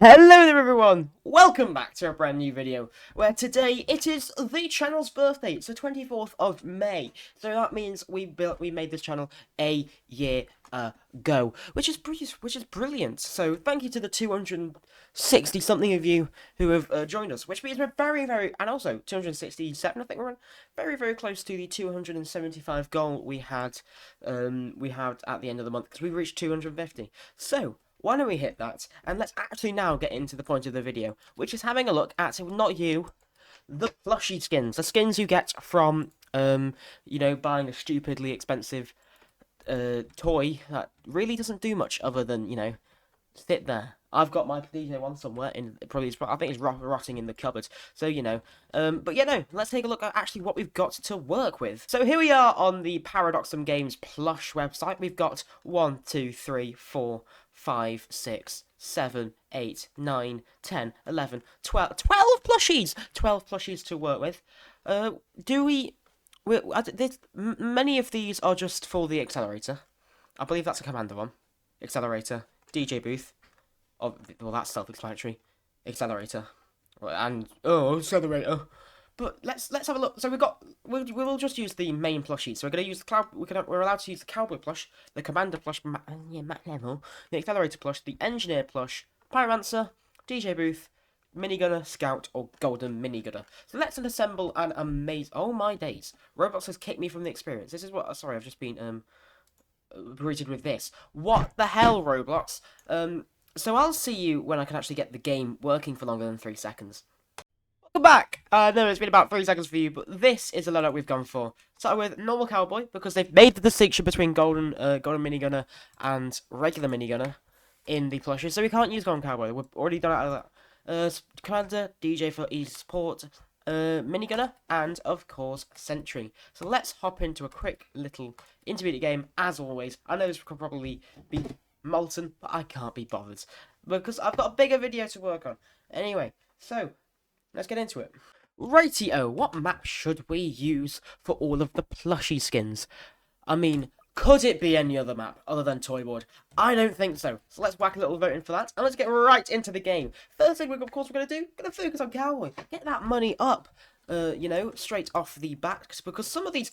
Hello there everyone! Welcome back to a brand new video, where today it is the channel's birthday. It's the 24th of May, so that means we made this channel a year ago, which is brilliant. So thank you to the 260 something of you who have joined us, which means we're and also 267 I think we're on, very close to the 275 goal we had at the end of the month, because we reached 250. So why don't we hit that, and let's actually now get into the point of the video, which is having a look at, not you, the plushie skins. The skins you get from, buying a stupidly expensive toy that really doesn't do much other than, sit there. I've got my DJ one somewhere I think it's rotting in the cupboard. So but yeah, no. Let's take a look at actually what we've got to work with. So here we are on the Paradoxum Games plush website. We've got 1, 2, 3, 4, 5, 6, 7, 8, 9, 10, 11, 12 plushies. 12 plushies to work with. Many of these are just for the accelerator. I believe that's a commander one. Accelerator. DJ booth. Oh, well, that's self-explanatory. Accelerator. And accelerator. But let's have a look. So we'll just use the main plushie. So we're gonna use the cloud. We're allowed to use the cowboy plush, the commander plush, Mac level, the accelerator plush, the engineer plush, pyromancer, DJ booth, minigunner, scout, or golden minigunner. So let's assemble an amazing. Oh my days! Roblox has kicked me from the experience. This is what. Sorry, I've just been greeted with this. What the hell, Roblox? So I'll see you when I can actually get the game working for longer than 3 seconds. Welcome back! No, it's been about 3 seconds for you, but this is the loadout we've gone for. Started with normal cowboy, because they've made the distinction between golden minigunner and regular minigunner in the plushes, so we can't use golden cowboy. We've already done it out of that. Commander, DJ for easy support, minigunner, and of course sentry. So let's hop into a quick little intermediate game. As always, I know this could probably be molten, but I can't be bothered because I've got a bigger video to work on. Anyway, so let's get into it. Rightio, what map should we use for all of the plushie skins? I mean, could it be any other map other than Toyboard? I don't think so. So let's whack a little vote in for that, and let's get right into the game. First thing, of course, we're going to focus on Cowboy. Get that money up, straight off the bat, because some of these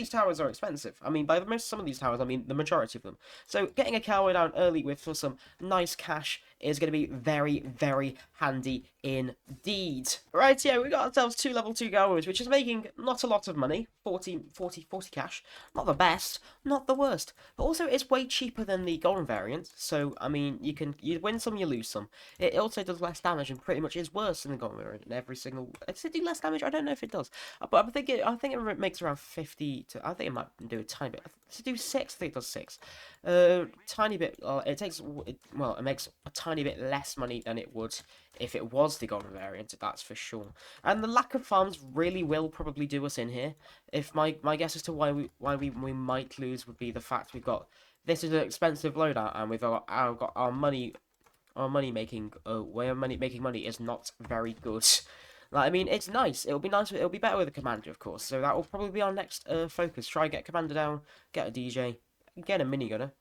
towers are expensive. I mean, some of these towers, I mean the majority of them. So getting a Cowboy down early for some nice cash is going to be very handy indeed. Right, yeah, we got ourselves 2 level 2 Cowboys, which is making not a lot of money. 40 cash. Not the best, not the worst. But also, it's way cheaper than the golden variant. So, I mean, you win some, you lose some. It also does less damage and pretty much is worse than the golden variant in every single. Does it do less damage? I don't know if it does. But I think it makes around 50 to. I think it might do a tiny bit. Does it do 6? I think it does 6. Tiny bit. It makes a tiny bit less money than it would if it was the golden variant, that's for sure. And the lack of farms really will probably do us in here. If my guess as to why we might lose would be the fact this is an expensive loadout, and we've got our making money is not very good. Like, I mean, it's nice. It'll be nice. It'll be better with a commander, of course. So that will probably be our next focus. Try and get commander down, get a DJ, get a minigunner,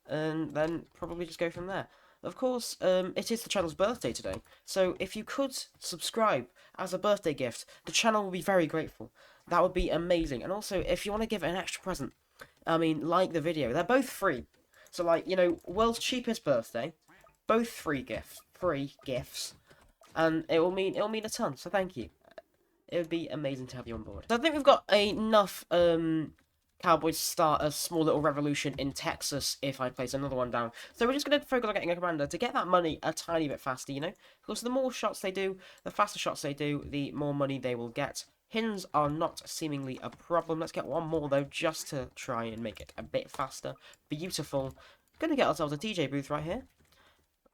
and then probably just go from there. Of course, it is the channel's birthday today, so if you could subscribe as a birthday gift, the channel will be very grateful. That would be amazing. And also, if you want to give an extra present, I mean, like the video, they're both free. So, like, world's cheapest birthday, both free gifts, and it'll mean a ton. So thank you. It would be amazing to have you on board. So I think we've got enough Cowboys start a small little revolution in Texas if I place another one down. So we're just going to focus on getting a commander to get that money a tiny bit faster, Because the more shots they do, the faster shots they do, the more money they will get. Hins are not seemingly a problem. Let's get one more, though, just to try and make it a bit faster. Beautiful. Going to get ourselves a DJ booth right here.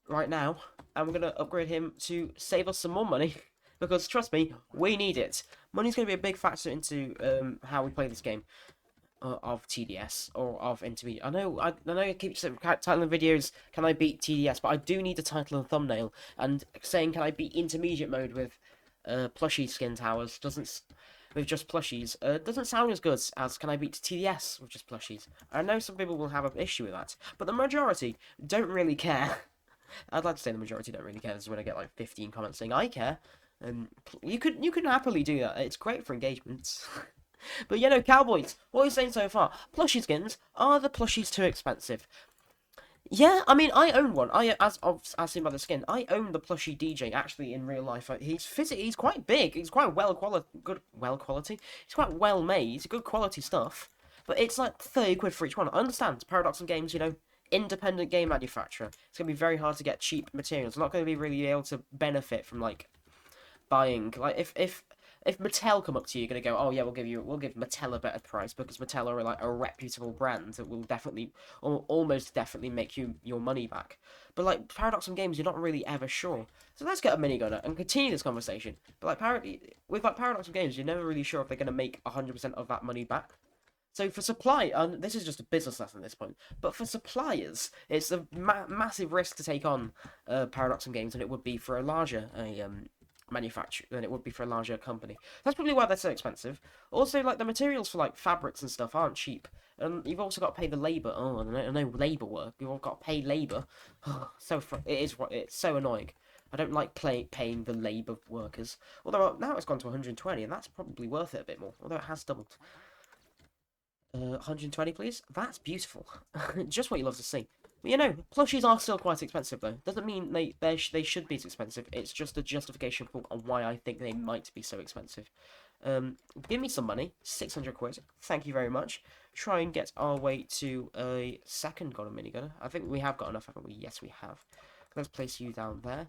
Right now. And we're going to upgrade him to save us some more money. Because, trust me, we need it. Money's going to be a big factor into how we play this game. Of TDS or of intermediate. I know I keep titling videos, can I beat TDS, but I do need a title and thumbnail, and saying can I beat intermediate mode with plushie skin towers with just plushies doesn't sound as good as can I beat TDS with just plushies. I know some people will have an issue with that, but the majority don't really care. I'd like to say the majority don't really care. This is when I get like 15 comments saying I care. You can happily do that. It's great for engagements. But you know, Cowboys, what are you saying so far? Plushie skins, are the plushies too expensive? Yeah, I mean, I own one. As seen by the skin, I own the plushie DJ actually in real life. He's quite big. He's quite well quality. He's quite well made. It's good quality stuff. But it's like 30 quid for each one. I understand. Paradox and Games, you know, independent game manufacturer. It's gonna be very hard to get cheap materials. Not gonna be really able to benefit from like buying. Like if Mattel come up to you, you're gonna go, oh yeah, we'll give Mattel a better price because Mattel are like a reputable brand that will definitely, or almost definitely make you your money back. But like Paradox and Games, you're not really ever sure. So let's get a minigunner and continue this conversation. But with like Paradox and Games, you're never really sure if they're gonna make 100% of that money back. So for supply, and this is just a business lesson at this point, but for suppliers, it's a massive risk to take on Paradox and Games than it would be for a larger manufacturer than it would be for a larger company. That's probably why they're so expensive. Also, like the materials for like fabrics and stuff aren't cheap, and you've also got to pay the labor. Oh, I know labor work. You've all got to pay labor. It's so annoying. I don't like paying the labor workers. Although now it's gone to 120, and that's probably worth it a bit more. Although it has doubled. 120, please. That's beautiful. Just what you love to see. But you know, plushies are still quite expensive though. Doesn't mean they should be expensive. It's just a justification for why I think they might be so expensive. Give me some money. 600 quid. Thank you very much. Try and get our way to a second gun minigunner. I think we have got enough, haven't we? Yes, we have. Let's place you down there.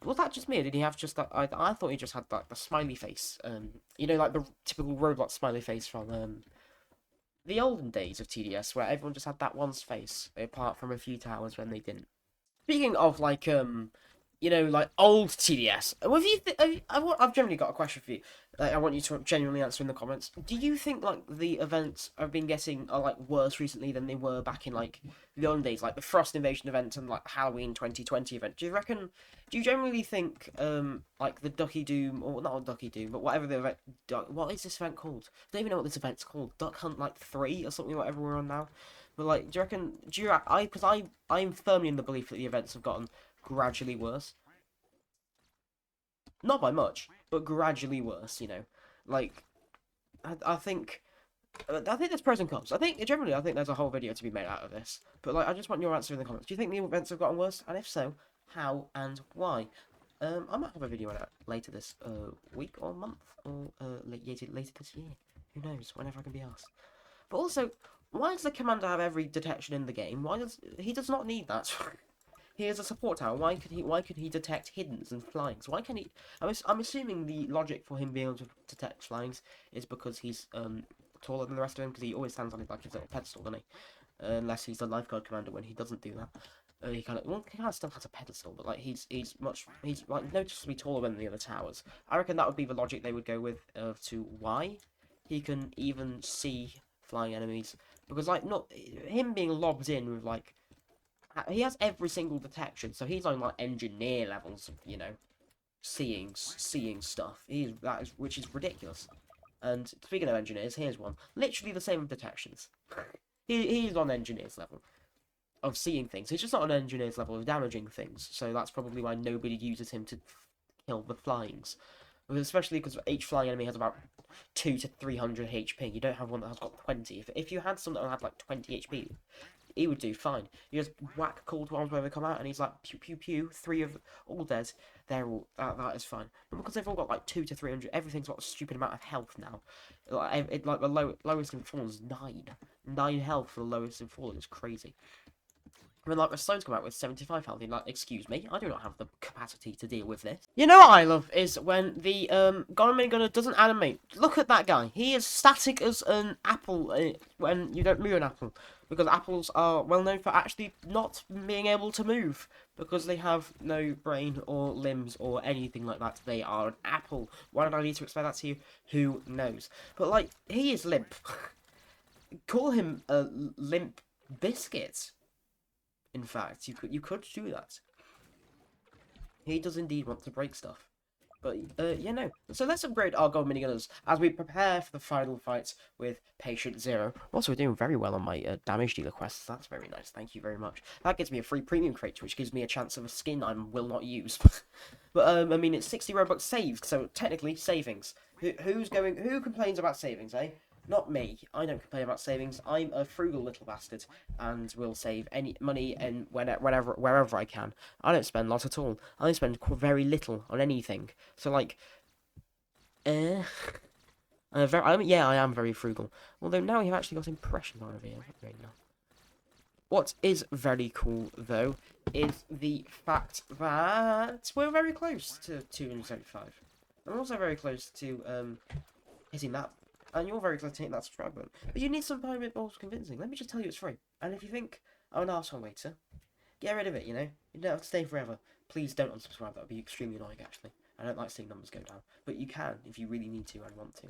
Was that just me, or did he have just that? I thought he just had like the smiley face. You know, like the typical Roblox smiley face from the olden days of TDS, where everyone just had that one face, apart from a few towers when they didn't. Speaking of like you know, like old TDS, I've generally got a question for you. Like, I want you to genuinely answer in the comments. Do you think like the events have been getting like worse recently than they were back in like the olden days, like the Frost Invasion event and like Halloween 2020 event? Do you generally think like the Ducky Doom, or not Ducky Doom, but whatever the event, what is this event called? I don't even know what this event's called. Duck Hunt like 3 or something, whatever we're on now. But like, I'm firmly in the belief that the events have gotten gradually worse. Not by much, but gradually worse, you know. Like, I think there's pros and cons. I think there's a whole video to be made out of this. But like, I just want your answer in the comments. Do you think the events have gotten worse? And if so, how and why? I might have a video on it later this week or month or later this year. Who knows? Whenever I can be asked. But also, why does the commander have every detection in the game? He does not need that? He is a support tower. Why could he detect hiddens and flyings? Why can he? I'm assuming the logic for him being able to detect flyings is because he's taller than the rest of him, because he always stands on his little pedestal, doesn't he? Unless he's the lifeguard commander, when he doesn't do that. He kind of still has a pedestal, but like he's like noticeably taller than the other towers. I reckon that would be the logic they would go with to why he can even see flying enemies, because like not him being lobbed in with like. He has every single detection, so he's on like engineer levels, you know, seeing stuff. Which is ridiculous. And speaking of engineers, here's one. Literally the same detections. He's on engineer's level of seeing things. He's just not on engineer's level of damaging things. So that's probably why nobody uses him to kill the flyings. Especially because each flying enemy has about 200 to 300 HP. You don't have one that has got 20. If you had someone that had like 20 HP, he would do fine. You just whack cold ones when they come out, and he's like pew pew pew. 3 of all dead. They're all that is fine. But because they've all got like 200 to 300, everything's got a stupid amount of health now. Like the lowest in fallen is 9 health for the lowest in fallen is crazy. I mean, like, the stones come out with 75 health, and like, excuse me, I do not have the capacity to deal with this. You know what I love is when the Gunner doesn't animate. Look at that guy. He is static as an apple when you don't move an apple. Because apples are well known for actually not being able to move. Because they have no brain or limbs or anything like that. They are an apple. Why did I need to explain that to you? Who knows? But, like, he is limp. Call him a limp biscuit. In fact, you could do that. He does indeed want to break stuff. But yeah, no. So let's upgrade our gold minigunners as we prepare for the final fight with Patient Zero. Also, we're doing very well on my damage dealer quests. That's very nice. Thank you very much. That gives me a free premium crate, which gives me a chance of a skin I will not use. But I mean, it's 60 Robux saved, so technically savings. Who complains about savings, eh? Not me. I don't complain about savings. I'm a frugal little bastard and will save any money and wherever I can. I don't spend a lot at all. I spend very little on anything. So like, eh. Yeah, I am very frugal. Although now we have actually got impressions on over here. Very nice. What is very cool, though, is the fact that we're very close to 275. I'm also very close to hitting that, and you're very close to hitting that subscribe button. But you need something a bit more convincing. Let me just tell you it's free. And if you think I'm an arsehole waiter, get rid of it, you know? You don't have to stay forever. Please don't unsubscribe, that would be extremely annoying, actually. I don't like seeing numbers go down. But you can, if you really need to and want to.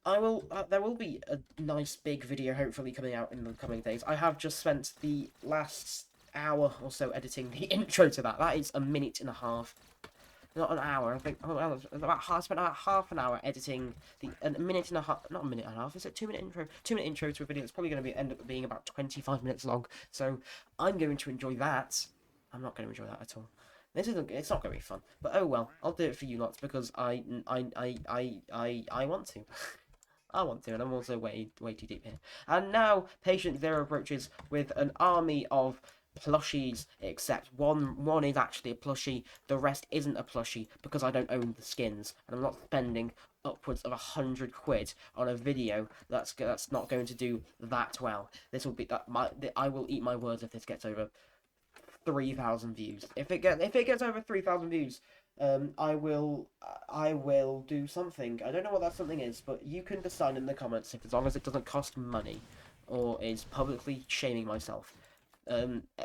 I will. There will be a nice big video hopefully coming out in the coming days. I have just spent the last hour or so editing the intro to that. That is a minute and a half, not an hour. I think I spent about half an hour editing a minute and a half, not a minute and a half. Is it 2 minute intro? 2 minute intro to a video. It's probably going to end up being about 25 minutes long. So I'm going to enjoy that. I'm not going to enjoy that at all. It's not going to be fun, but oh well. I'll do it for you lots because I want to. I want to, and I'm also way too deep here. And now Patient Zero approaches with an army of plushies, except one is actually a plushie. The rest isn't a plushie because I don't own the skins, and I'm not spending upwards of 100 quid on a video that's not going to do that well. This will be I will eat my words if this gets over 3,000 views. If it gets over 3,000 views, I will do something. I don't know what that something is, but you can decide in the comments if, as long as it doesn't cost money, or is publicly shaming myself.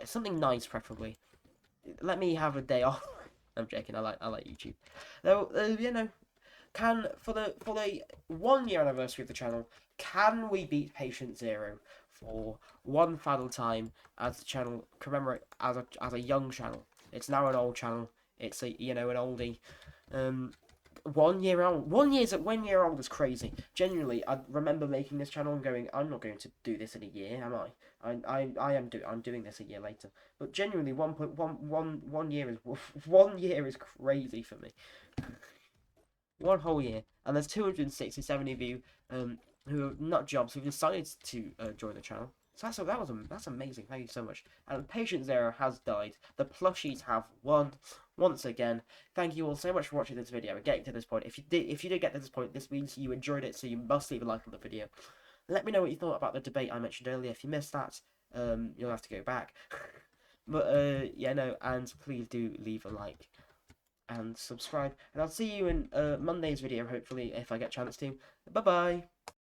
Something nice, preferably. Let me have a day off. I'm joking. I like YouTube. Though, you know, for the 1 year anniversary of the channel, can we beat Patient Zero for one final time as the channel commemorate as a young channel? It's now an old channel. It's an oldie. 1 year old. 1 year old is crazy. Genuinely, I remember making this channel and going, I'm not going to do this in a year, am I? I'm doing this a year later. But genuinely, 1 year is 1 year is crazy for me. 1 whole year, and there's 267 of you who are not jobs who've decided to join the channel. So that's amazing. Thank you so much. And Patient Zero has died. The plushies have won once again. Thank you all so much for watching this video and getting to this point. If you did get to this point, this means you enjoyed it, so you must leave a like on the video. Let me know what you thought about the debate I mentioned earlier. If you missed that, you'll have to go back. But yeah, no, and please do leave a like and subscribe, and I'll see you in Monday's video, hopefully, if I get a chance to. Bye bye.